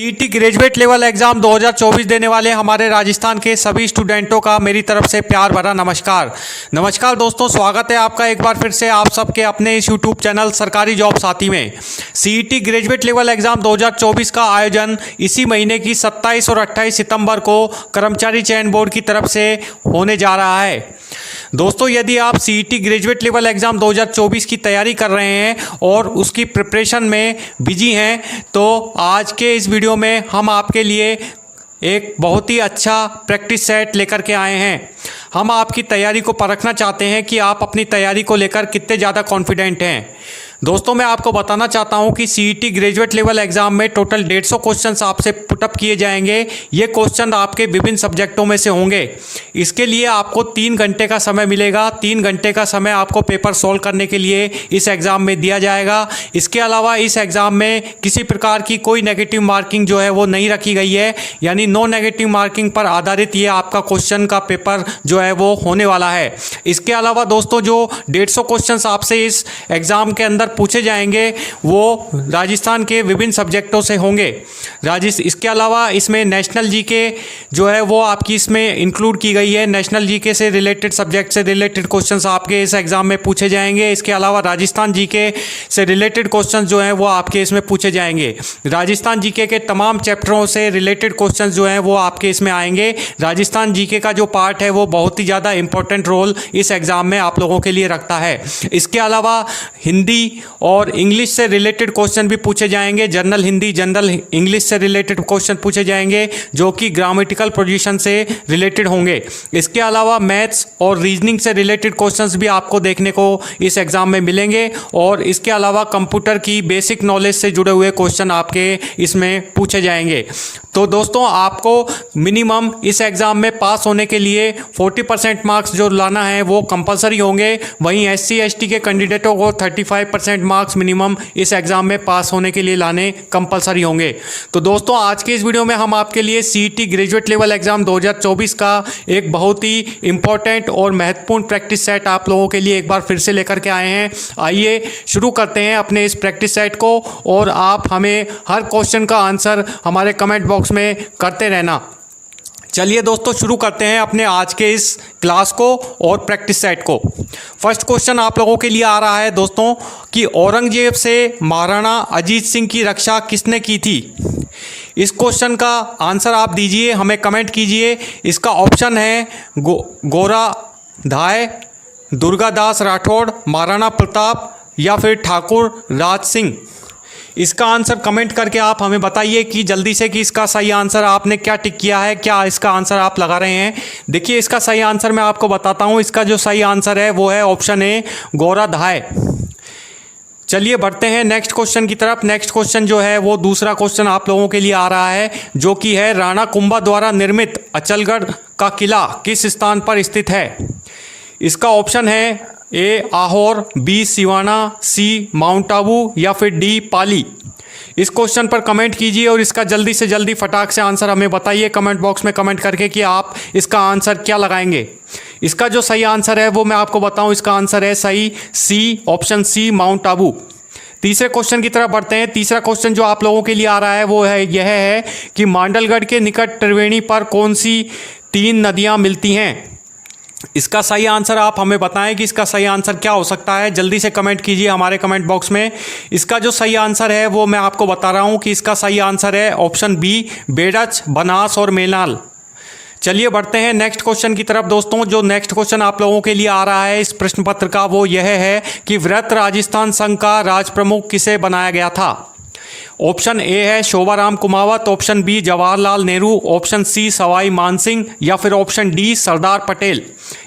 CET graduate level exam 2024 देने वाले हमारे राजस्थान के सभी स्टूडेंटों का मेरी तरफ से प्यार भरा नमस्कार दोस्तों, स्वागत है आपका एक बार फिर से आप सबके अपने इस यूट्यूब चैनल सरकारी जॉब साथी में। सीईटी ग्रेजुएट लेवल एग्जाम 2024 का आयोजन इसी महीने की 27 और 28 सितंबर को कर्मचारी चयन बोर्ड की तरफ से होने जा रहा है। दोस्तों, यदि आप सीईटी ग्रेजुएट लेवल एग्ज़ाम 2024 की तैयारी कर रहे हैं और उसकी प्रिपरेशन में बिजी हैं, तो आज के इस वीडियो में हम आपके लिए एक बहुत ही अच्छा प्रैक्टिस सेट लेकर के आए हैं। हम आपकी तैयारी को परखना चाहते हैं कि आप अपनी तैयारी को लेकर कितने ज़्यादा कॉन्फिडेंट हैं। दोस्तों, मैं आपको बताना चाहता हूं कि सीईटी ग्रेजुएट लेवल एग्जाम में टोटल 150 क्वेश्चंस आपसे पुटअप किए जाएंगे। ये क्वेश्चन आपके विभिन्न सब्जेक्टों में से होंगे। इसके लिए आपको 3 घंटे का समय मिलेगा। 3 घंटे का समय आपको पेपर सॉल्व करने के लिए इस एग्ज़ाम में दिया जाएगा। इसके अलावा इस एग्ज़ाम में किसी प्रकार की कोई नेगेटिव मार्किंग जो है वो नहीं रखी गई है, यानी नो नेगेटिव मार्किंग पर आधारित ये आपका क्वेश्चन का पेपर जो है वो होने वाला है। इसके अलावा दोस्तों, जो 150 क्वेश्चन आपसे इस एग्ज़ाम के अंदर पूछे जाएंगे वो राजस्थान के विभिन्न सब्जेक्टों से होंगे। इसके अलावा इसमें नेशनल जीके जो है वो आपकी इसमें इंक्लूड की गई है। नेशनल जीके से रिलेटेड सब्जेक्ट से रिलेटेड क्वेश्चंस आपके इस एग्जाम में पूछे जाएंगे। इसके अलावा राजस्थान जीके से रिलेटेड क्वेश्चंस जो हैं वो आपके इसमें पूछे जाएंगे। राजस्थान जीके के तमाम चैप्टरों से रिलेटेड क्वेश्चंस जो हैं वो आपके इसमें आएंगे। राजस्थान जीके का जो पार्ट है वो बहुत ही ज़्यादा इंपॉर्टेंट रोल इस एग्ज़ाम में आप लोगों के लिए रखता है। इसके अलावा हिंदी और इंग्लिश से रिलेटेड क्वेश्चन भी पूछे जाएंगे। जनरल हिंदी, जनरल इंग्लिश से रिलेटेड क्वेश्चन पूछे जाएंगे जो कि ग्रामेटिकल पोजीशन से रिलेटेड होंगे। इसके अलावा मैथ्स और रीजनिंग से रिलेटेड क्वेश्चंस भी आपको देखने को इस एग्ज़ाम में मिलेंगे। और इसके अलावा कंप्यूटर की बेसिक नॉलेज से जुड़े हुए क्वेश्चन आपके इसमें पूछे जाएंगे। तो दोस्तों, आपको मिनिमम इस एग्ज़ाम में पास होने के लिए 40% मार्क्स जो लाना है वो कंपलसरी होंगे। वहीं SC ST के कैंडिडेटों को 35% मार्क्स मिनिमम इस एग्ज़ाम में पास होने के लिए लाने कंपलसरी होंगे। तो दोस्तों, आज के इस वीडियो में हम आपके लिए सीईटी ग्रेजुएट लेवल एग्ज़ाम 2024 का एक बहुत ही इंपॉर्टेंट और महत्वपूर्ण प्रैक्टिस सेट आप लोगों के लिए एक बार फिर से लेकर के आए हैं। आइए शुरू करते हैं अपने इस प्रैक्टिस सेट को, और आप हमें हर क्वेश्चन का आंसर हमारे कमेंट बॉक्स में करते रहना। चलिए दोस्तों, शुरू करते हैं अपने आज के इस क्लास को और प्रैक्टिस सेट को। फर्स्ट क्वेश्चन आप लोगों के लिए आ रहा है दोस्तों कि औरंगजेब से महाराणा अजीत सिंह की रक्षा किसने की थी। इस क्वेश्चन का आंसर आप दीजिए, हमें कमेंट कीजिए। इसका ऑप्शन है गोराधाय, दुर्गादास राठौड़, महाराणा प्रताप या फिर ठाकुर राज सिंह। इसका आंसर कमेंट करके आप हमें बताइए कि जल्दी से कि इसका सही आंसर आपने क्या टिक किया है, क्या इसका आंसर आप लगा रहे हैं। देखिए, इसका सही आंसर मैं आपको बताता हूं। इसका जो सही आंसर है वो है ऑप्शन ए, गोराधाय। चलिए बढ़ते हैं नेक्स्ट क्वेश्चन की तरफ। नेक्स्ट क्वेश्चन जो है वो दूसरा क्वेश्चन आप लोगों के लिए आ रहा है, जो कि है राणा कुंभा द्वारा निर्मित अचलगढ़ का किला किस स्थान पर स्थित है। इसका ऑप्शन है ए आहोर, बी सिवाना, सी माउंट आबू या फिर डी पाली। इस क्वेश्चन पर कमेंट कीजिए और इसका जल्दी से जल्दी फटाक से आंसर हमें बताइए कमेंट बॉक्स में कमेंट करके कि आप इसका आंसर क्या लगाएंगे। इसका जो सही आंसर है वो मैं आपको बताऊं, इसका आंसर है सही सी, ऑप्शन सी माउंट आबू। तीसरे क्वेश्चन की तरफ बढ़ते हैं। तीसरा क्वेश्चन जो आप लोगों के लिए आ रहा है वो है यह है कि मांडलगढ़ के निकट त्रिवेणी पर कौन सी 3 नदियाँ मिलती हैं। इसका सही आंसर आप हमें बताएं कि इसका सही आंसर क्या हो सकता है। जल्दी से कमेंट कीजिए हमारे कमेंट बॉक्स में। इसका जो सही आंसर है वो मैं आपको बता रहा हूं कि इसका सही आंसर है ऑप्शन बी, बेडच, बनास और मेनाल। चलिए बढ़ते हैं नेक्स्ट क्वेश्चन की तरफ दोस्तों। जो नेक्स्ट क्वेश्चन आप लोगों के लिए आ रहा है इस प्रश्न पत्र का वो यह है कि वृहत राजस्थान संघ का राज प्रमुख किसे बनाया गया था। ऑप्शन ए है Shobharam Kumawat, option B Jawaharlal Nehru, option C Sawai Mansingh या फिर ऑप्शन डी सरदार पटेल।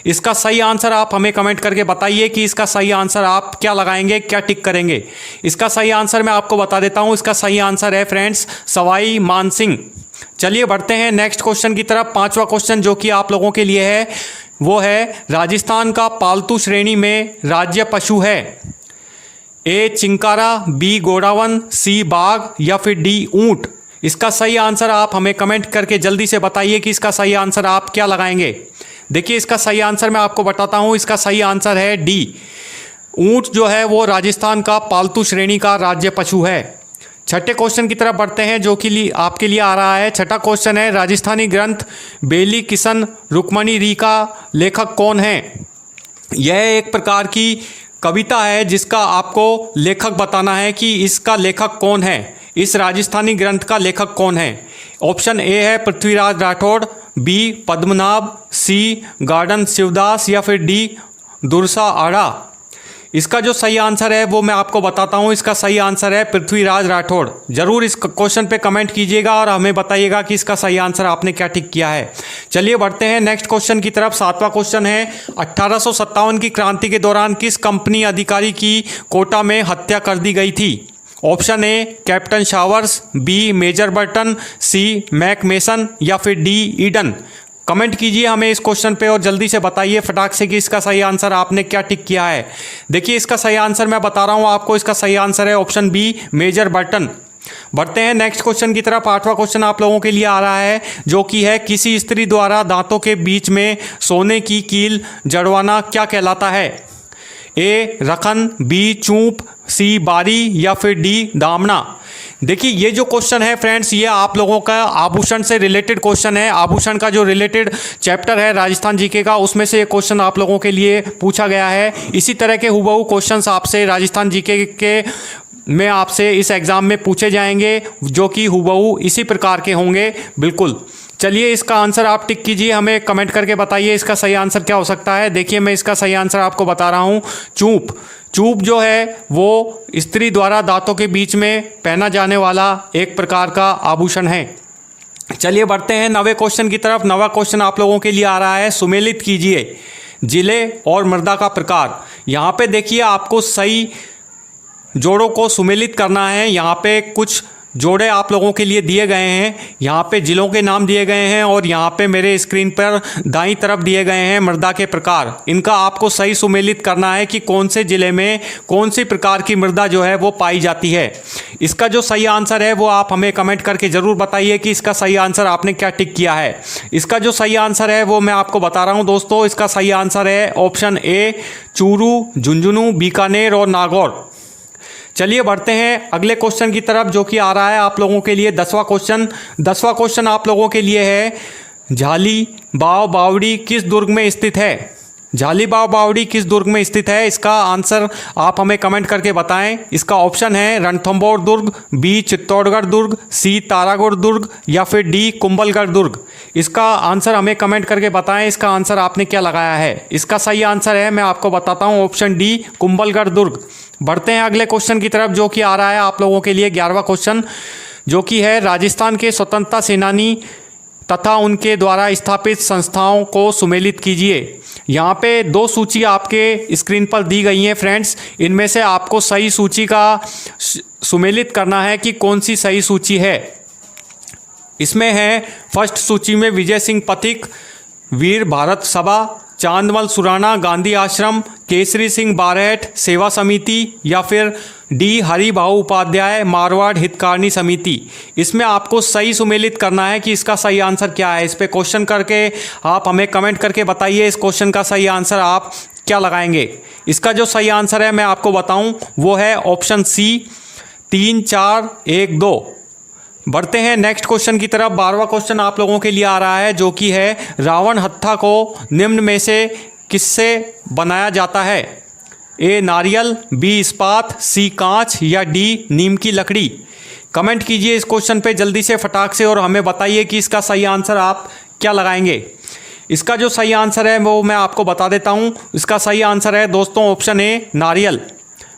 इसका सही आंसर आप हमें कमेंट करके बताइए कि इसका सही आंसर आप क्या लगाएंगे, क्या टिक करेंगे। इसका सही आंसर मैं आपको बता देता हूं। इसका सही आंसर है फ्रेंड्स सवाई मानसिंह। चलिए बढ़ते हैं नेक्स्ट क्वेश्चन की तरफ। 5वां क्वेश्चन जो कि आप लोगों के लिए है वो है राजस्थान का पालतू श्रेणी में राज्य पशु है। ए चिंकारा, बी गोडावन, सी बाघ या फिर डी ऊंट। इसका सही आंसर आप हमें कमेंट करके जल्दी से बताइए कि इसका सही आंसर आप क्या लगाएंगे। देखिए, इसका सही आंसर मैं आपको बताता हूं। इसका सही आंसर है डी, ऊंट जो है वो राजस्थान का पालतू श्रेणी का राज्य पशु है। छठे क्वेश्चन की तरफ बढ़ते हैं जो कि आपके लिए आ रहा है। छठा क्वेश्चन है, राजस्थानी ग्रंथ बेली किशन रुक्मणी री का लेखक कौन है? यह एक प्रकार की कविता है जिसका आपको लेखक बताना है कि इसका लेखक कौन है, इस राजस्थानी ग्रंथ का लेखक कौन है। ऑप्शन ए है पृथ्वीराज राठौड़, बी पद्मनाभ, सी गार्डन शिवदास या फिर डी दुर्सा आड़ा। इसका जो सही आंसर है वो मैं आपको बताता हूँ। इसका सही आंसर है पृथ्वीराज राठौड़। जरूर इस क्वेश्चन पे कमेंट कीजिएगा और हमें बताइएगा कि इसका सही आंसर आपने क्या टिक किया है। चलिए बढ़ते हैं नेक्स्ट क्वेश्चन की तरफ। सातवां क्वेश्चन है, 1857 की क्रांति के दौरान किस कंपनी अधिकारी की कोटा में हत्या कर दी गई थी? Option A captain Showers, B major Burton, C Mac Mason या फिर डी ईडन। कमेंट कीजिए हमें इस क्वेश्चन पे और जल्दी से बताइए फटाक से कि इसका सही आंसर आपने क्या टिक किया है। देखिए इसका सही आंसर मैं बता रहा हूँ आपको, इसका सही आंसर है ऑप्शन बी मेजर बर्टन। बढ़ते हैं नेक्स्ट क्वेश्चन की तरफ। आठवां क्वेश्चन आप लोगों के लिए आ रहा है जो कि है, किसी स्त्री द्वारा दांतों के बीच में सोने की कील जड़वाना क्या कहलाता है? ए रखन, बी चूंप, सी बारी या फिर डी दामना। देखिए ये जो क्वेश्चन है फ्रेंड्स, ये आप लोगों का आभूषण से रिलेटेड क्वेश्चन है। आभूषण का जो रिलेटेड चैप्टर है राजस्थान जीके का, उसमें से ये क्वेश्चन आप लोगों के लिए पूछा गया है। इसी तरह के हुबहू क्वेश्चंस आपसे राजस्थान जीके के में आपसे इस एग्ज़ाम में पूछे जाएंगे जो कि हुबहू इसी प्रकार के होंगे बिल्कुल। चलिए इसका आंसर आप टिक कीजिए, हमें कमेंट करके बताइए इसका सही आंसर क्या हो सकता है। देखिए मैं इसका सही आंसर आपको बता रहा हूँ, चूप। चूप जो है वो स्त्री द्वारा दांतों के बीच में पहना जाने वाला एक प्रकार का आभूषण है। चलिए बढ़ते हैं 9वें क्वेश्चन की तरफ। 9वां क्वेश्चन आप लोगों के लिए आ रहा है, सुमेलित कीजिए जिले और मृदा का प्रकार। यहाँ पे देखिए आपको सही जोड़ों को सुमेलित करना है। यहाँ पे कुछ जोड़े आप लोगों के लिए दिए गए हैं, यहाँ पे जिलों के नाम दिए गए हैं और यहाँ पे मेरे स्क्रीन पर दाईं तरफ दिए गए हैं मृदा के प्रकार। इनका आपको सही सुमेलित करना है कि कौन से ज़िले में कौन सी प्रकार की मृदा जो है वो पाई जाती है। इसका जो सही आंसर है वो आप हमें कमेंट करके ज़रूर बताइए कि इसका सही आंसर आपने क्या टिक किया है। इसका जो सही आंसर है वो मैं आपको बता रहा हूँ दोस्तों। इसका सही आंसर है ऑप्शन ए चूरू, झुंझुनू, बीकानेर और नागौर। चलिए बढ़ते हैं अगले क्वेश्चन की तरफ जो कि आ रहा है आप लोगों के लिए 10वां क्वेश्चन। 10वां क्वेश्चन आप लोगों के लिए है, झाली बाव बावड़ी किस दुर्ग में स्थित है? झाली बाव बावड़ी किस दुर्ग में स्थित है? इसका आंसर आप हमें कमेंट करके बताएं। इसका ऑप्शन है रणथंभौर दुर्ग, बी चित्तौड़गढ़ दुर्ग, सी तारागढ़ दुर्ग या फिर डी कुंभलगढ़ दुर्ग। इसका आंसर हमें कमेंट करके बताएं, इसका आंसर आपने क्या लगाया है। इसका सही आंसर है, मैं आपको बताता हूँ, ऑप्शन डी कुंभलगढ़ दुर्ग। बढ़ते हैं अगले क्वेश्चन की तरफ जो कि आ रहा है आप लोगों के लिए 11वां क्वेश्चन जो कि है, राजस्थान के स्वतंत्रता सेनानी तथा उनके द्वारा स्थापित संस्थाओं को सुमेलित कीजिए। यहाँ पे 2 सूची आपके स्क्रीन पर दी गई हैं फ्रेंड्स, इनमें से आपको सही सूची का सुमेलित करना है कि कौन सी सही सूची है। इसमें है फर्स्ट सूची में विजय सिंह पथिक, वीर भारत सभा, चांदमल सुराना गांधी आश्रम, केसरी सिंह बारहट सेवा समिति या फिर डी हरि भाऊ उपाध्याय मारवाड़ हितकारिणी समिति। इसमें आपको सही सुमेलित करना है कि इसका सही आंसर क्या है। इस पे क्वेश्चन करके आप हमें कमेंट करके बताइए इस क्वेश्चन का सही आंसर आप क्या लगाएंगे। इसका जो सही आंसर है मैं आपको बताऊं वो है ऑप्शन सी 3 4 1 2। बढ़ते हैं नेक्स्ट क्वेश्चन की तरफ। 12वां क्वेश्चन आप लोगों के लिए आ रहा है जो कि है, रावण हत्था को निम्न में से किससे बनाया जाता है? ए नारियल, बी इस्पात, सी कांच या डी नीम की लकड़ी। कमेंट कीजिए इस क्वेश्चन पे जल्दी से फटाक से और हमें बताइए कि इसका सही आंसर आप क्या लगाएंगे। इसका जो सही आंसर है वो मैं आपको बता देता हूँ। इसका सही आंसर है दोस्तों ऑप्शन ए नारियल।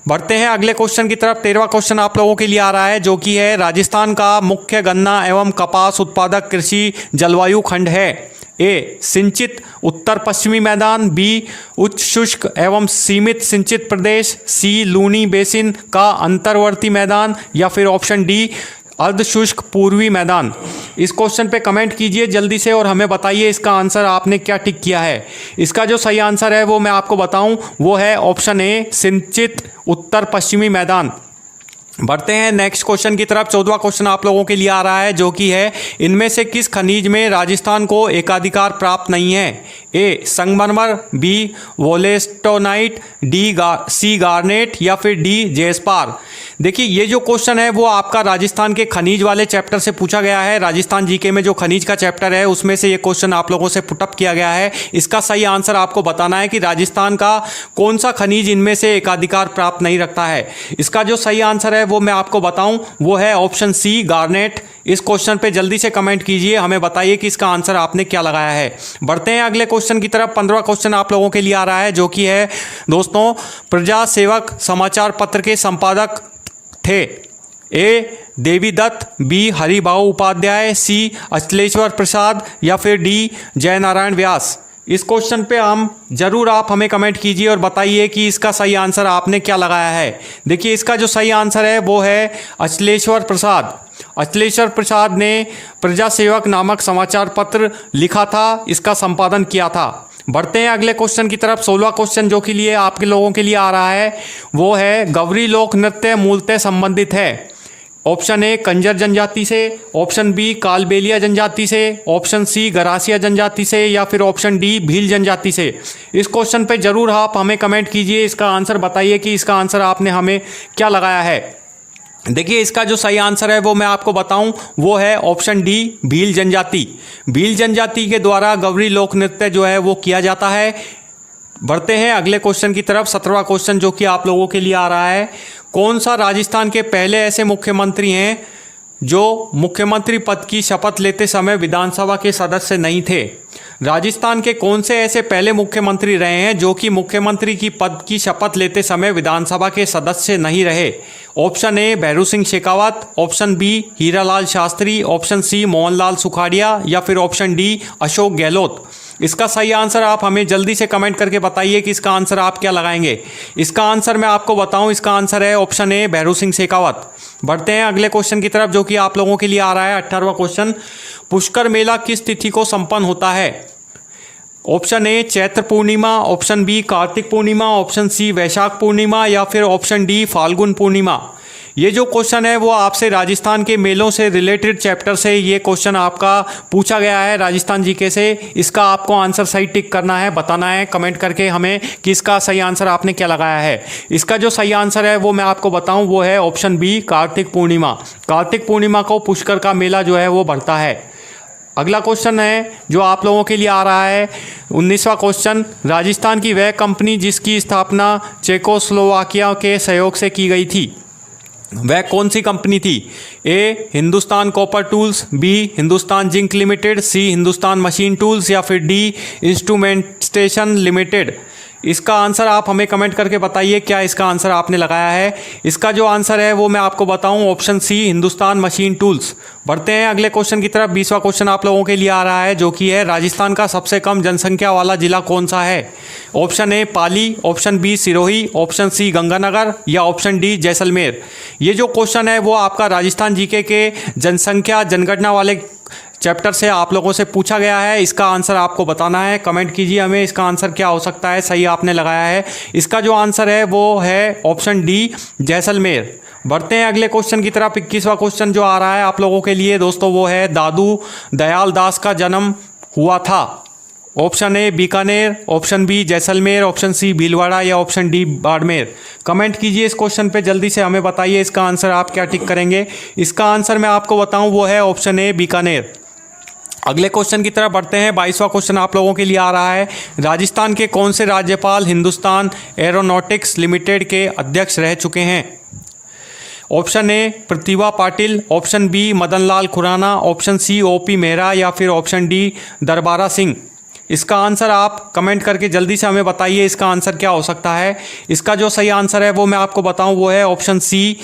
बढ़ते हैं अगले क्वेश्चन की तरफ। 13वां क्वेश्चन आप लोगों के लिए आ रहा है जो कि है, राजस्थान का मुख्य गन्ना एवं कपास उत्पादक कृषि जलवायु खंड है? ए सिंचित उत्तर पश्चिमी मैदान, बी उच्च शुष्क एवं सीमित सिंचित प्रदेश, सी लूनी बेसिन का अंतर्वर्ती मैदान या फिर ऑप्शन डी अर्धशुष्क पूर्वी मैदान। इस क्वेश्चन पे कमेंट कीजिए जल्दी से और हमें बताइए इसका आंसर आपने क्या टिक किया है। इसका जो सही आंसर है वो मैं आपको बताऊं, वो है ऑप्शन ए सिंचित उत्तर पश्चिमी मैदान। बढ़ते हैं नेक्स्ट क्वेश्चन की तरफ। 14वां क्वेश्चन आप लोगों के लिए आ रहा है जो कि है, इनमें से किस खनिज में राजस्थान को एकाधिकार प्राप्त नहीं है? ए संगमरमर, बी वोलेस्टोनाइट, सी गार्नेट या फिर डी जेस्पार। देखिए ये जो क्वेश्चन है वो आपका राजस्थान के खनिज वाले चैप्टर से पूछा गया है। राजस्थान जीके में जो खनिज का चैप्टर है उसमें से ये क्वेश्चन आप लोगों से पुटअप किया गया है। इसका सही आंसर आपको बताना है कि राजस्थान का कौन सा खनिज इनमें से एकाधिकार प्राप्त नहीं रखता है। इसका जो सही आंसर है वो मैं आपको बताऊं, वो है ऑप्शन सी, गार्नेट। इस क्वेश्चन पे जल्दी से कमेंट कीजिए, हमें बताइए कि इसका आंसर आपने क्या लगाया है। बढ़ते हैं अगले क्वेश्चन की तरफ। 15वां क्वेश्चन आप लोगों के लिए आ रहा है, जो कि है दोस्तों, प्रजा सेवक समाचार पत्र के संपादक थे ए देवीदत्त, बी हरिभाऊ उपाध्याय, सी अचलेश्वर प्रसाद या फिर डी जयनारायण व्यास। इस क्वेश्चन पे जरूर आप हमें कमेंट कीजिए और बताइए कि इसका सही आंसर आपने क्या लगाया है। देखिए इसका जो सही आंसर है वो है अचलेश्वर प्रसाद। अचलेश्वर प्रसाद ने प्रजा सेवक नामक समाचार पत्र लिखा था, इसका संपादन किया था। बढ़ते हैं अगले क्वेश्चन की तरफ। 16वां क्वेश्चन जो कि लिए आपके लोगों के लिए आ रहा है वो है, गौरी लोक नृत्य मूलतः संबंधित है ऑप्शन ए कंजर जनजाति से, ऑप्शन बी कालबेलिया जनजाति से, ऑप्शन सी गरासिया जनजाति से या फिर ऑप्शन डी भील जनजाति से। इस क्वेश्चन पे जरूर आप हमें कमेंट कीजिए, इसका आंसर बताइए कि इसका आंसर आपने हमें क्या लगाया है। देखिए इसका जो सही आंसर है वो मैं आपको बताऊं, वो है ऑप्शन डी भील जनजाति। भील जनजाति के द्वारा गौरी लोक नृत्य जो है वो किया जाता है। बढ़ते हैं अगले क्वेश्चन की तरफ। 17वां क्वेश्चन जो कि आप लोगों के लिए आ रहा है, कौन सा राजस्थान के पहले ऐसे मुख्यमंत्री हैं जो मुख्यमंत्री पद की शपथ लेते समय विधानसभा के सदस्य नहीं थे। राजस्थान के कौन से ऐसे पहले मुख्यमंत्री रहे हैं जो कि मुख्यमंत्री की पद की शपथ लेते समय विधानसभा के सदस्य नहीं रहे। Option A Bhairon Singh Shekhawat, option B Hiralal Shastri, option C Mohanlal Sukhadia या फिर ऑप्शन डी अशोक गहलोत। इसका सही आंसर आप हमें जल्दी से कमेंट करके बताइए कि इसका आंसर आप क्या लगाएंगे। इसका आंसर मैं आपको बताऊं, इसका आंसर है ऑप्शन ए भैरू सिंह शेखावत। बढ़ते हैं अगले क्वेश्चन की तरफ जो कि आप लोगों के लिए आ रहा है। 18वां क्वेश्चन, पुष्कर मेला किस तिथि को संपन्न होता है। Option A Chaitra Purnima, option B Kartik Purnima, option C Vaishakh Purnima या फिर ऑप्शन डी फाल्गुन पूर्णिमा। ये जो क्वेश्चन है वो आपसे राजस्थान के मेलों से रिलेटेड चैप्टर से ये क्वेश्चन आपका पूछा गया है राजस्थान जीके से। इसका आपको आंसर सही टिक करना है, बताना है कमेंट करके हमें कि इसका सही आंसर आपने क्या लगाया है। इसका जो सही आंसर है वो मैं आपको बताऊं, वो है ऑप्शन बी कार्तिक पूर्णिमा। कार्तिक पूर्णिमा को पुष्कर का मेला जो है वो बढ़ता है। अगला क्वेश्चन है जो आप लोगों के लिए आ रहा है, 19वां क्वेश्चन, राजस्थान की वह कंपनी जिसकी स्थापना चेकोस्लोवाकिया के सहयोग से की गई थी, वह कौन सी कंपनी थी। A Hindustan copper tools, B Hindustan zinc limited, C Hindustan machine tools या फिर डी इंस्ट्रूमेंटेशन लिमिटेड। इसका आंसर आप हमें कमेंट करके बताइए क्या इसका आंसर आपने लगाया है। इसका जो आंसर है वो मैं आपको बताऊं, option C Hindustan machine tools. बढ़ते हैं अगले क्वेश्चन की तरफ। 20वां क्वेश्चन आप लोगों के लिए आ रहा है जो कि है, राजस्थान का सबसे कम जनसंख्या वाला जिला कौन सा है। Option A Pali, option B Sirohi, option C Ganganagar या ऑप्शन डी जैसलमेर। ये जो क्वेश्चन है वो आपका राजस्थान जीके के जनसंख्या जनगणना वाले चैप्टर से आप लोगों से पूछा गया है। इसका आंसर आपको बताना है, कमेंट कीजिए हमें इसका आंसर क्या हो सकता है, सही आपने लगाया है। इसका जो आंसर है वो है ऑप्शन डी जैसलमेर। बढ़ते हैं अगले क्वेश्चन की तरफ। 21वां क्वेश्चन जो आ रहा है आप लोगों के लिए दोस्तों, वो है, दादू दयाल दास का जन्म हुआ था। Option A Bikaner, option B Jaisalmer, option C Bhilwara या ऑप्शन डी बाड़मेर। कमेंट कीजिए इस क्वेश्चन पे, जल्दी से हमें बताइए इसका आंसर आप क्या टिक करेंगे। इसका आंसर मैं आपको बताऊं, वो है ऑप्शन ए बीकानेर। अगले क्वेश्चन की तरफ बढ़ते हैं। 22वां क्वेश्चन आप लोगों के लिए आ रहा है, राजस्थान के कौन से राज्यपाल हिंदुस्तान एरोनॉटिक्स लिमिटेड के अध्यक्ष रह चुके हैं। Option A Pratibha Patil, option B Madan Lal Khurana, option C OP Mehra या फिर ऑप्शन डी दरबारा सिंह। इसका आंसर आप कमेंट करके जल्दी से हमें बताइए इसका आंसर क्या हो सकता है। इसका जो सही आंसर है वो मैं आपको बताऊं, वो है ऑप्शन सी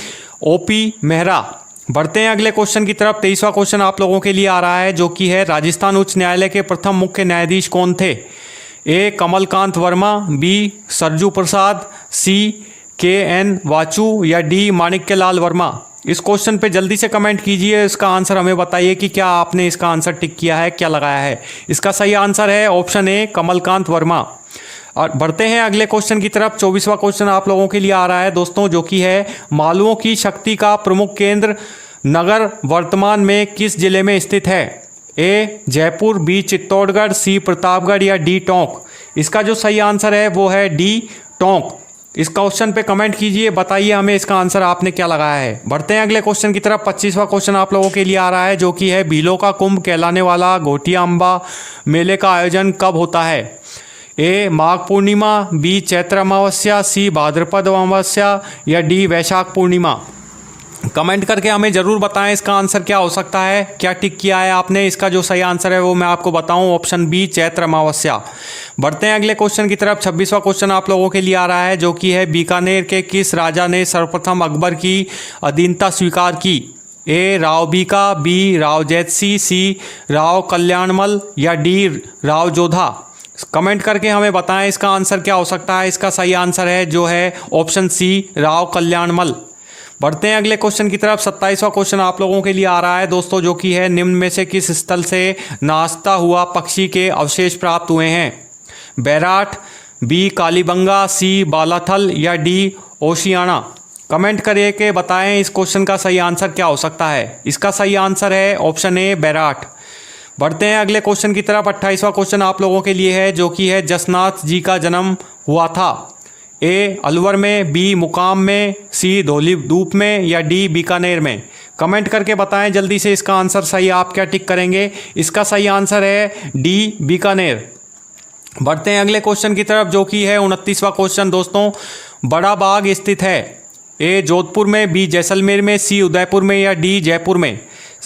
ओपी मेहरा। बढ़ते हैं अगले क्वेश्चन की तरफ। 23वां क्वेश्चन आप लोगों के लिए आ रहा है जो कि है, राजस्थान उच्च न्यायालय के प्रथम मुख्य न्यायाधीश कौन थे। ए कमलकांत वर्मा, बी सरजू प्रसाद, सी के एन वाचू या डी माणिक्यलाल वर्मा। इस क्वेश्चन पे जल्दी से कमेंट कीजिए, इसका आंसर हमें बताइए कि क्या आपने इसका आंसर टिक किया है, क्या लगाया है। इसका सही आंसर है ऑप्शन ए कमलकांत वर्मा। और बढ़ते हैं अगले क्वेश्चन की तरफ। 24वां क्वेश्चन आप लोगों के लिए आ रहा है दोस्तों, जो कि है, मालवों की शक्ति का प्रमुख केंद्र नगर वर्तमान में किस जिले में स्थित है। ए जयपुर, बी चित्तौड़गढ़, सी प्रतापगढ़ या डी टोंक। इसका जो सही आंसर है वो है डी टोंक। इस क्वेश्चन पे कमेंट कीजिए, बताइए हमें इसका आंसर आपने क्या लगाया है। बढ़ते हैं अगले क्वेश्चन की तरफ। 25वां क्वेश्चन आप लोगों के लिए आ रहा है, जो कि है भीलों का कुंभ कहलाने वाला घोटिया अम्बा मेले का आयोजन कब होता है? ए माघ पूर्णिमा, बी चैत्र अमावस्या, सी भाद्रपद अमावस्या या डी वैशाख पूर्णिमा। कमेंट करके हमें ज़रूर बताएं इसका आंसर क्या हो सकता है, क्या टिक किया है आपने। इसका जो सही आंसर है वो मैं आपको बताऊं, ऑप्शन बी चैत्र अमावस्या। बढ़ते हैं अगले क्वेश्चन की तरफ। 26वां क्वेश्चन आप लोगों के लिए आ रहा है, जो कि है बीकानेर के किस राजा ने सर्वप्रथम अकबर की अधीनता स्वीकार की? ए राव बीका, बी राव जैतसी, सी राव कल्याणमल या डी राव जोधा। कमेंट करके हमें बताएं इसका आंसर क्या हो सकता है। इसका सही आंसर है जो है ऑप्शन सी राव कल्याणमल। बढ़ते हैं अगले क्वेश्चन की तरफ। 27वां क्वेश्चन आप लोगों के लिए आ रहा है दोस्तों, जो कि है निम्न में से किस स्थल से नाचता हुआ पक्षी के अवशेष प्राप्त हुए हैं? बैराट, बी कालीबंगा, सी बालाथल या डी ओशियाना। कमेंट करके बताएं इस क्वेश्चन का सही आंसर क्या हो सकता है। इसका सही आंसर है ऑप्शन ए बैराट। बढ़ते हैं अगले क्वेश्चन की तरफ। 28वां क्वेश्चन आप लोगों के लिए है, जो कि है जसनाथ जी का जन्म हुआ था? ए अलवर में, बी मुकाम में, सी धौलीधूप में या डी बीकानेर में। कमेंट करके बताएं जल्दी से इसका आंसर सही आप क्या टिक करेंगे। इसका सही आंसर है डी बीकानेर। बढ़ते हैं अगले क्वेश्चन की तरफ, जो कि है 29वां क्वेश्चन दोस्तों। बड़ा बाग स्थित है? ए जोधपुर में, बी जैसलमेर में, सी उदयपुर में या डी जयपुर में।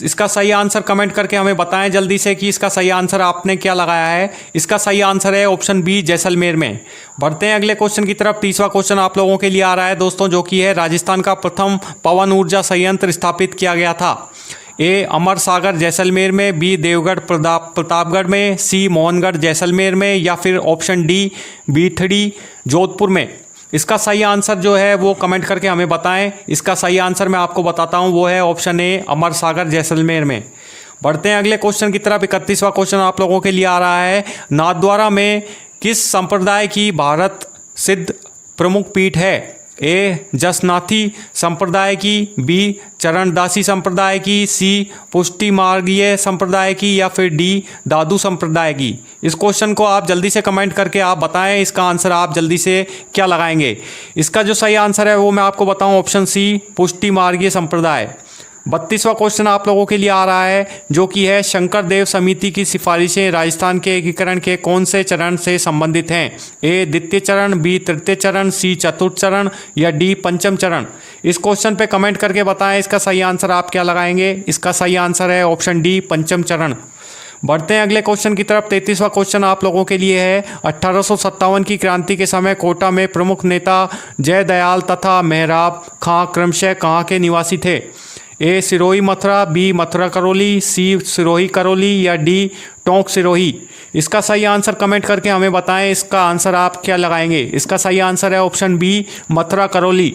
इसका सही आंसर कमेंट करके हमें बताएं जल्दी से कि इसका सही आंसर आपने क्या लगाया है। इसका सही आंसर है ऑप्शन बी जैसलमेर में। बढ़ते हैं अगले क्वेश्चन की तरफ। 30वां क्वेश्चन आप लोगों के लिए आ रहा है दोस्तों, जो कि है राजस्थान का प्रथम पवन ऊर्जा संयंत्र स्थापित किया गया था? ए अमर सागर जैसलमेर में, बी देवगढ़ प्रतापगढ़ में, सी मोहनगढ़ जैसलमेर में या फिर ऑप्शन डी बीथड़ी जोधपुर में। इसका सही आंसर जो है वो कमेंट करके हमें बताएं। इसका सही आंसर मैं आपको बताता हूं, वो है ऑप्शन ए अमर सागर जैसलमेर में। बढ़ते हैं अगले क्वेश्चन की तरफ। 31वां क्वेश्चन आप लोगों के लिए आ रहा है, नाथद्वारा में किस संप्रदाय की भारत सिद्ध प्रमुख पीठ है? ए जसनाथी संप्रदाय की, बी चरणदासी संप्रदाय की, सी पुष्टि मार्गीय संप्रदाय की या फिर डी दादू संप्रदाय की। इस क्वेश्चन को आप जल्दी से कमेंट करके आप बताएं इसका आंसर आप जल्दी से क्या लगाएंगे। इसका जो सही आंसर है वो मैं आपको बताऊं, ऑप्शन सी पुष्टि मार्गीय संप्रदाय। 32वां क्वेश्चन आप लोगों के लिए आ रहा है, जो कि है शंकर देव समिति की सिफारिशें राजस्थान के एकीकरण के कौन से चरण से संबंधित हैं? ए द्वितीय चरण, बी तृतीय चरण, सी चतुर्थ चरण या डी पंचम चरण। इस क्वेश्चन पे कमेंट करके बताएं इसका सही आंसर आप क्या लगाएंगे। इसका सही आंसर है ऑप्शन डी पंचम चरण। बढ़ते हैं अगले क्वेश्चन की तरफ। 33वां क्वेश्चन आप लोगों के लिए है, 1857 की क्रांति के समय कोटा में प्रमुख नेता जयदयाल तथा मेहराब खां क्रमशः कहाँ के निवासी थे? ए सिरोही मथुरा, बी मथुरा करौली, सी सिरोही करौली या डी टोंक सिरोही। इसका सही आंसर कमेंट करके हमें बताएं इसका आंसर आप क्या लगाएंगे। इसका सही आंसर है ऑप्शन बी मथुरा करौली।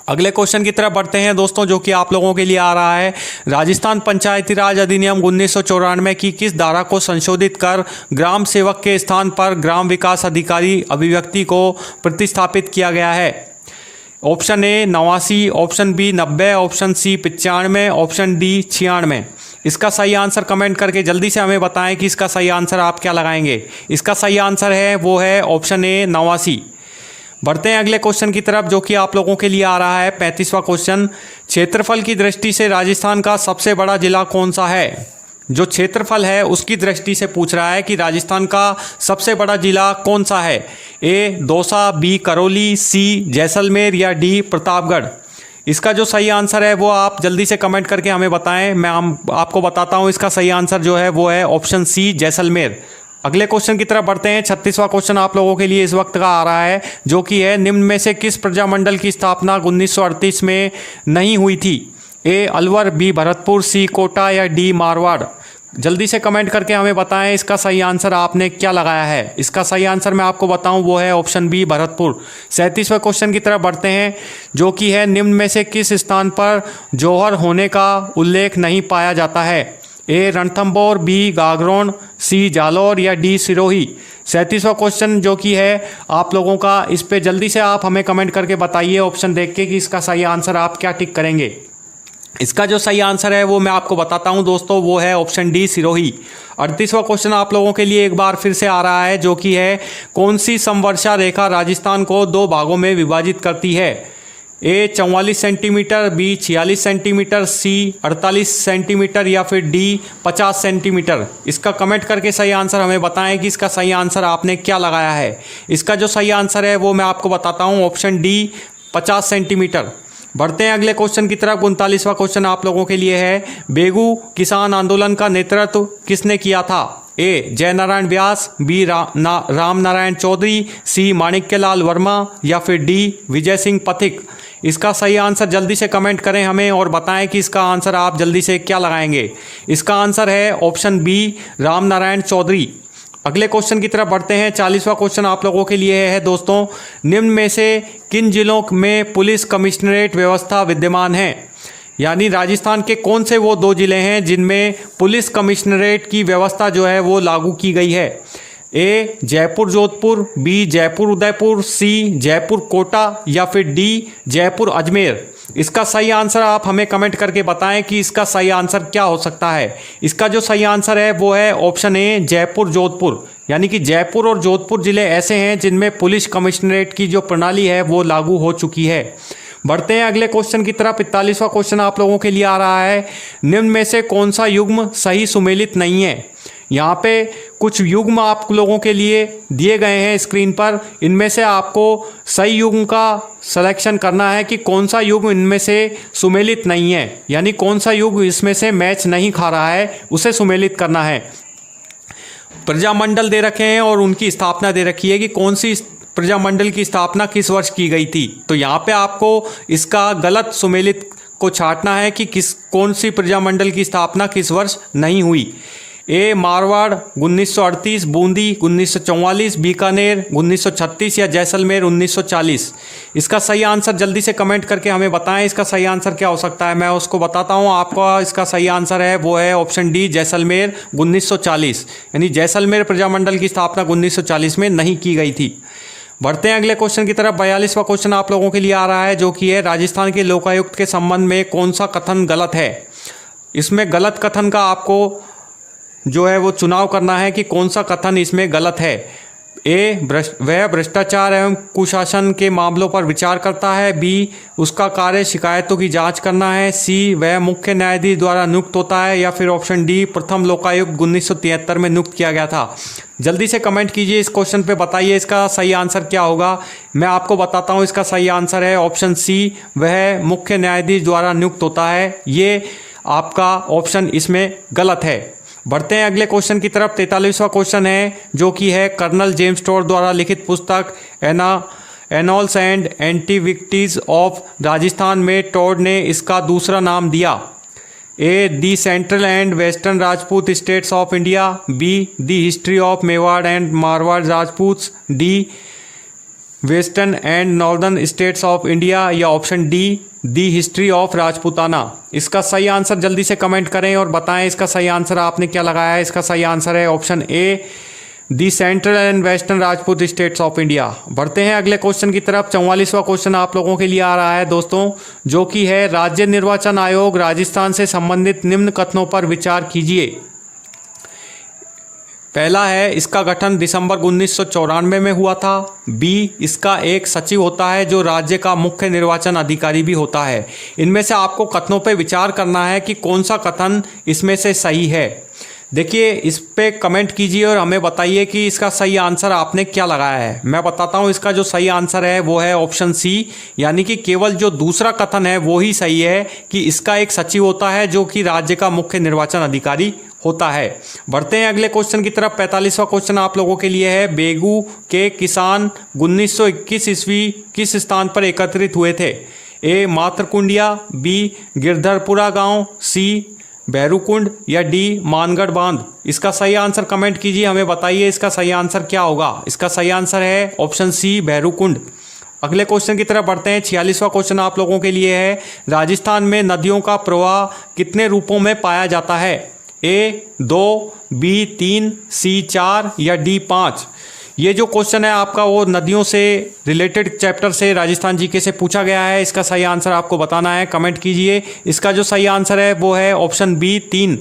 अगले क्वेश्चन की तरफ बढ़ते हैं दोस्तों, जो कि आप लोगों के लिए आ रहा है, राजस्थान पंचायती राज अधिनियम 1994 की किस धारा को संशोधित कर ग्राम सेवक के स्थान पर ग्राम विकास अधिकारी अभिव्यक्ति को प्रतिस्थापित किया गया है? Option A 89, option B 90, option C 95, option D 96। इसका सही आंसर कमेंट करके जल्दी से हमें बताएं कि इसका सही आंसर आप क्या लगाएंगे। इसका सही आंसर है वो है ऑप्शन ए 89। बढ़ते हैं अगले क्वेश्चन की तरफ, जो कि आप लोगों के लिए आ रहा है 35वां क्वेश्चन। क्षेत्रफल की दृष्टि से राजस्थान का सबसे बड़ा जिला कौन सा है? जो क्षेत्रफल है उसकी दृष्टि से पूछ रहा है कि राजस्थान का सबसे बड़ा जिला कौन सा है? ए दौसा, बी करौली, सी जैसलमेर या डी प्रतापगढ़। इसका जो सही आंसर है वो आप जल्दी से कमेंट करके हमें बताएं। मैं आपको बताता हूं इसका सही आंसर जो है वो है ऑप्शन सी जैसलमेर। अगले क्वेश्चन की तरफ बढ़ते हैं। 36वां क्वेश्चन आप लोगों के लिए इस वक्त का आ रहा है, जो कि है निम्न में से किस प्रजामंडल की स्थापना 1938 में नहीं हुई थी? ए अलवर, बी भरतपुर, सी कोटा या डी मारवाड़। जल्दी से कमेंट करके हमें बताएं इसका सही आंसर आपने क्या लगाया है। इसका सही आंसर मैं आपको बताऊं वो है ऑप्शन बी भरतपुर। 37वें क्वेश्चन की तरफ बढ़ते हैं, जो कि है निम्न में से किस स्थान पर जौहर होने का उल्लेख नहीं पाया जाता है? ए रणथंभौर, बी गागरोन, सी जालौर या डी सिरोही। 37वां क्वेश्चन जो कि है आप लोगों का, इस पे जल्दी से आप हमें कमेंट करके बताइए ऑप्शन देख के कि इसका सही आंसर आप क्या टिक करेंगे। इसका जो सही आंसर है वो मैं आपको बताता हूं दोस्तों, वो है ऑप्शन डी सिरोही। 38वां क्वेश्चन आप लोगों के लिए एक बार फिर से आ रहा है, जो कि है कौन सी समवर्षा रेखा राजस्थान को दो भागों में विभाजित करती है? ए 44 सेंटीमीटर, बी 46 सेंटीमीटर, सी 48 सेंटीमीटर या फिर डी 50 सेंटीमीटर। इसका कमेंट करके सही आंसर हमें बताएं कि इसका सही आंसर आपने क्या लगाया है। इसका जो सही आंसर है वो मैं आपको बताता हूं, ऑप्शन डी 50 सेंटीमीटर। बढ़ते हैं अगले क्वेश्चन की तरफ। 39वां क्वेश्चन आप लोगों के लिए है, बेगू किसान आंदोलन का नेतृत्व किसने किया था? ए जयनारायण व्यास, बी राम नारायण चौधरी, सी माणिक्यलाल वर्मा या फिर डी विजय सिंह पथिक। इसका सही आंसर जल्दी से कमेंट करें हमें और बताएं कि इसका आंसर आप जल्दी से क्या लगाएंगे। इसका आंसर है ऑप्शन बी राम नारायण चौधरी। अगले क्वेश्चन की तरफ बढ़ते हैं। 40वां क्वेश्चन आप लोगों के लिए है दोस्तों, निम्न में से किन जिलों में पुलिस कमिश्नरेट व्यवस्था विद्यमान है? यानी राजस्थान के कौन से वो दो जिले हैं जिनमें पुलिस कमिश्नरेट की व्यवस्था जो है वो लागू की गई है? ए जयपुर जोधपुर, बी जयपुर उदयपुर, सी जयपुर कोटा या फिर डी जयपुर अजमेर। इसका सही आंसर आप हमें कमेंट करके बताएं कि इसका सही आंसर क्या हो सकता है। इसका जो सही आंसर है वो है ऑप्शन ए जयपुर जोधपुर। यानी कि जयपुर और जोधपुर जिले ऐसे हैं जिनमें पुलिस कमिश्नरेट की जो प्रणाली है वो लागू हो चुकी है। बढ़ते हैं अगले क्वेश्चन की तरफ। 41वां क्वेश्चन आप लोगों के लिए आ रहा है, निम्न में से कौन सा युग्म सही सुमेलित नहीं है? यहाँ पे कुछ युग्म आप लोगों के लिए दिए गए हैं स्क्रीन पर, इनमें से आपको सही युग्म का सिलेक्शन करना है कि कौन सा युग्म इनमें से सुमेलित नहीं है, यानी कौन सा युग्म इसमें से मैच नहीं खा रहा है, उसे सुमेलित करना है। प्रजामंडल दे रखे हैं और उनकी स्थापना दे रखी है कि कौन सी प्रजामंडल की स्थापना किस वर्ष की गई थी। तो यहाँ पे आपको इसका गलत सुमेलित को छांटना है कि कौन सी प्रजामंडल की स्थापना किस वर्ष नहीं हुई। ए मारवाड़ 1938, बूंदी 1944, बीकानेर 1936 या जैसलमेर 1940। इसका सही आंसर जल्दी से कमेंट करके हमें बताएं, इसका सही आंसर क्या हो सकता है। मैं उसको बताता हूं आपका इसका सही आंसर है वो है ऑप्शन डी जैसलमेर 1940। यानी जैसलमेर प्रजामंडल की स्थापना 1940 में नहीं की गई थी। बढ़ते हैं अगले क्वेश्चन की तरफ। 42वां क्वेश्चन आप लोगों के लिए आ रहा है, जो कि है राजस्थान के लोकायुक्त के संबंध में कौन सा कथन गलत है? इसमें गलत कथन का आपको जो है वो चुनाव करना है कि कौन सा कथन इसमें गलत है। ए वह भ्रष्टाचार एवं कुशासन के मामलों पर विचार करता है, बी उसका कार्य शिकायतों की जांच करना है, सी वह मुख्य न्यायाधीश द्वारा नियुक्त होता है या फिर ऑप्शन डी प्रथम लोकायुक्त 1973 में नियुक्त किया गया था। जल्दी से कमेंट कीजिए इस क्वेश्चन पे, बताइए इसका सही आंसर क्या होगा। मैं आपको बताता हूँ, इसका सही आंसर है ऑप्शन सी वह मुख्य न्यायाधीश द्वारा नियुक्त होता है। ये आपका ऑप्शन इसमें गलत है। बढ़ते हैं अगले क्वेश्चन की तरफ। 43वां क्वेश्चन है, जो कि है कर्नल जेम्स टोड द्वारा लिखित पुस्तक annals and antiquities of Rajasthan में टोड ने इसका दूसरा नाम दिया। A the central and western Rajput states of India, B the history of Mewar and Marwar Rajputs, D western and northern states of India या option D the history of Rajputana. इसका सही आंसर जल्दी से कमेंट करें और बताएं इसका सही आंसर आपने क्या लगाया है। इसका सही आंसर है option A the central and western Rajput states of India. बढ़ते हैं अगले क्वेश्चन की तरफ। 44वां क्वेश्चन आप लोगों के लिए आ रहा है दोस्तों, जो कि है राज्य निर्वाचन आयोग राजस्थान से संबंधित निम्न कथनों पर विचार कीजिए। पहला है, इसका गठन दिसंबर 1994 में हुआ था। बी इसका एक सचिव होता है जो राज्य का मुख्य निर्वाचन अधिकारी भी होता है। इनमें से आपको कथनों पे विचार करना है कि कौन सा कथन इसमें से सही है। देखिए, इस पे कमेंट कीजिए और हमें बताइए कि इसका सही आंसर आपने क्या लगाया है। मैं बताता हूँ, इसका जो सही आंसर है वो है ऑप्शन सी, यानी कि केवल जो दूसरा कथन है वो ही सही है कि इसका एक सचिव होता है जो कि राज्य का मुख्य निर्वाचन अधिकारी होता है। बढ़ते हैं अगले क्वेश्चन की तरफ। 45वां क्वेश्चन आप लोगों के लिए है, बेगू के किसान 1921 ईस्वी किस स्थान पर एकत्रित हुए थे? ए मातरकुंडिया, बी गिरधरपुरा गांव, सी भैरूकुंड या डी मानगढ़ बांध। इसका सही आंसर कमेंट कीजिए, हमें बताइए इसका सही आंसर क्या होगा। इसका सही आंसर है ऑप्शन सी भैरूकुंड। अगले क्वेश्चन की तरफ बढ़ते हैं। 46वां क्वेश्चन आप लोगों के लिए है, राजस्थान में नदियों का प्रवाह कितने रूपों में पाया जाता है? ए 2, बी 3, सी 4 या डी 5। ये जो क्वेश्चन है आपका वो नदियों से रिलेटेड चैप्टर से राजस्थान जीके से पूछा गया है। इसका सही आंसर आपको बताना है, कमेंट कीजिए। इसका जो सही आंसर है वो है ऑप्शन बी 3।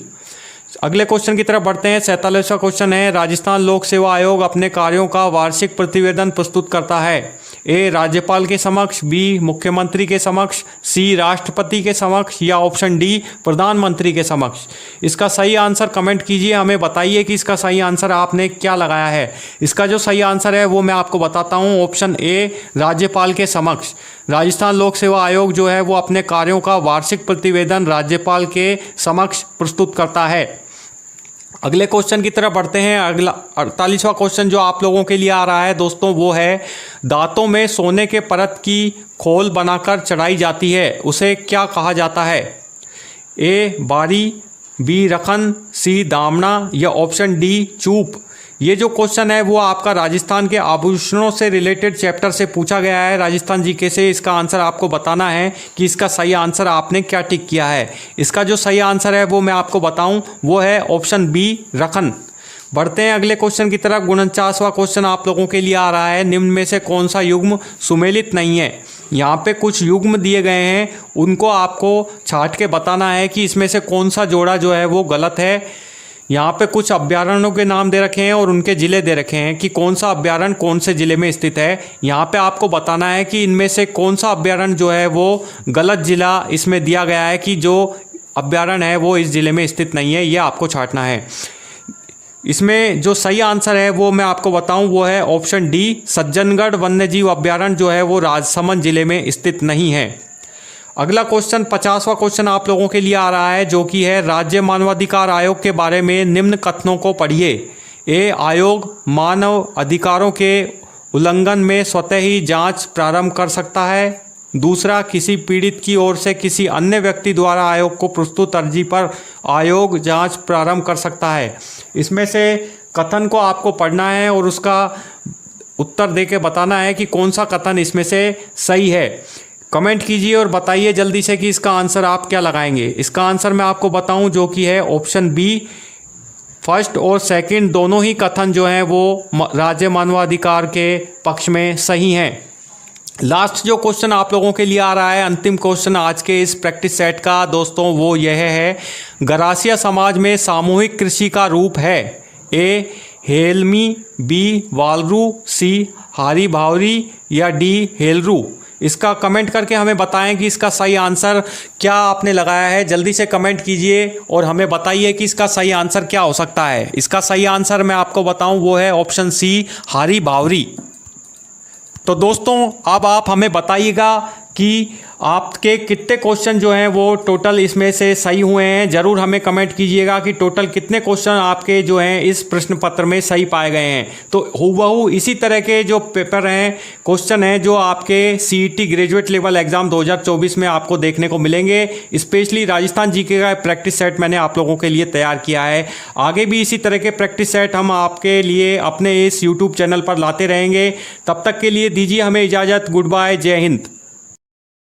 अगले क्वेश्चन की तरफ बढ़ते हैं। 47वां क्वेश्चन है, राजस्थान लोक सेवा आयोग अपने कार्यों का वार्षिक प्रतिवेदन प्रस्तुत करता है। ए राज्यपाल के समक्ष, बी मुख्यमंत्री के समक्ष, सी राष्ट्रपति के समक्ष या ऑप्शन डी प्रधानमंत्री के समक्ष। इसका सही आंसर कमेंट कीजिए, हमें बताइए कि इसका सही आंसर आपने क्या लगाया है। इसका जो सही आंसर है वो मैं आपको बताता हूँ, ऑप्शन ए राज्यपाल के समक्ष। राजस्थान लोक सेवा आयोग जो है वो अपने कार्यों का वार्षिक प्रतिवेदन राज्यपाल के समक्ष प्रस्तुत करता है। अगले क्वेश्चन की तरफ बढ़ते हैं। अगला 48वां क्वेश्चन जो आप लोगों के लिए आ रहा है दोस्तों वो है, दांतों में सोने के परत की खोल बनाकर चढ़ाई जाती है, उसे क्या कहा जाता है। ए बारी, बी रखन, सी दामना या ऑप्शन डी चूप। ये जो क्वेश्चन है वो आपका राजस्थान के आभूषणों से रिलेटेड चैप्टर से पूछा गया है राजस्थान जीके से। इसका आंसर आपको बताना है कि इसका सही आंसर आपने क्या टिक किया है। इसका जो सही आंसर है वो मैं आपको बताऊं, वो है ऑप्शन बी रखन। बढ़ते हैं अगले क्वेश्चन की तरफ। 49वां क्वेश्चन आप लोगों के लिए आ रहा है, निम्न में से कौन सा युग्म सुमेलित नहीं है। यहाँ पे कुछ युग्म दिए गए हैं, उनको आपको छांट के बताना है कि इसमें से कौन सा जोड़ा जो है वो गलत है। यहाँ पे कुछ अभ्यारण्यों के नाम दे रखे हैं और उनके ज़िले दे रखे हैं कि कौन सा अभ्यारण्य कौन से ज़िले में स्थित है। यहाँ पे आपको बताना है कि इनमें से कौन सा अभ्यारण्य जो है वो गलत ज़िला इसमें दिया गया है कि जो अभ्यारण्य है वो इस ज़िले में स्थित नहीं है, ये आपको छांटना है। इसमें जो सही आंसर है वो मैं आपको बताऊं, वो है ऑप्शन डी सज्जनगढ़ वन्यजीव अभ्यारण्य जो है वो राजसमंद जिले में स्थित नहीं है। अगला क्वेश्चन 50वां क्वेश्चन आप लोगों के लिए आ रहा है, जो कि है राज्य मानवाधिकार आयोग के बारे में निम्न कथनों को पढ़िए। ए आयोग मानव अधिकारों के उल्लंघन में स्वतः ही जांच प्रारंभ कर सकता है। दूसरा, किसी पीड़ित की ओर से किसी अन्य व्यक्ति द्वारा आयोग को प्रस्तुत अर्जी पर आयोग जांच प्रारंभ कर सकता है। इसमें से कथन को आपको पढ़ना है और उसका उत्तर देके बताना है कि कौन सा कथन इसमें से सही है। कमेंट कीजिए और बताइए जल्दी से कि इसका आंसर आप क्या लगाएंगे। इसका आंसर मैं आपको बताऊं जो कि है ऑप्शन बी। फर्स्ट और सेकंड दोनों ही कथन जो हैं वो राज्य मानवाधिकार के पक्ष में सही हैं। लास्ट जो क्वेश्चन आप लोगों के लिए आ रहा है, अंतिम क्वेश्चन आज के इस प्रैक्टिस सेट का दोस्तों, वो यह है, गरासिया समाज में सामूहिक कृषि का रूप है। ए हेलमी, बी वालरू, सी हारी भावरी या डी हेलरू। इसका कमेंट करके हमें बताएं कि इसका सही आंसर क्या आपने लगाया है। जल्दी से कमेंट कीजिए और हमें बताइए कि इसका सही आंसर क्या हो सकता है। इसका सही आंसर मैं आपको बताऊं, वो है ऑप्शन सी हारी भावरी। तो दोस्तों अब आप हमें बताइएगा कि आपके कितने क्वेश्चन जो हैं वो टोटल इसमें से सही हुए हैं। ज़रूर हमें कमेंट कीजिएगा कि टोटल कितने क्वेश्चन आपके जो हैं इस प्रश्न पत्र में सही पाए गए हैं। तो हूबहू इसी तरह के जो पेपर हैं, क्वेश्चन हैं, जो आपके सीईटी ग्रेजुएट लेवल एग्जाम 2024 में आपको देखने को मिलेंगे। स्पेशली राजस्थान जीके का प्रैक्टिस सेट मैंने आप लोगों के लिए तैयार किया है। आगे भी इसी तरह के प्रैक्टिस सेट हम आपके लिए अपने इस यूट्यूब चैनल पर लाते रहेंगे। तब तक के लिए दीजिए हमें इजाज़त। गुड बाय, जय हिंद।